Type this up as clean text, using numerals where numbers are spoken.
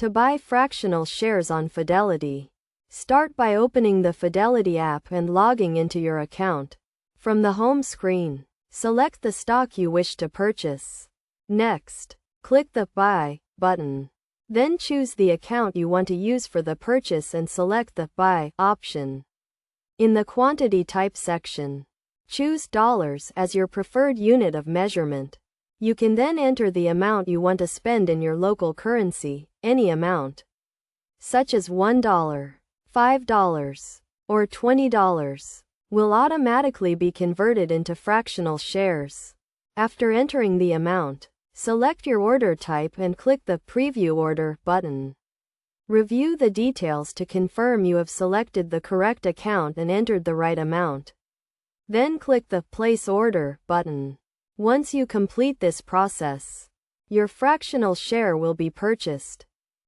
To buy fractional shares on Fidelity, start by opening the Fidelity app and logging into your account. From the home screen, select the stock you wish to purchase. Next, click the Buy button. Then choose the account you want to use for the purchase and select the Buy option. In the quantity type section, choose dollars as your preferred unit of measurement. You can then enter the amount you want to spend in your local currency. Any amount, such as $1, $5, or $20, will automatically be converted into fractional shares. After entering the amount, select your order type and click the Preview Order button. Review the details to confirm you have selected the correct account and entered the right amount. Then click the Place Order button. Once you complete this process, your fractional share will be purchased.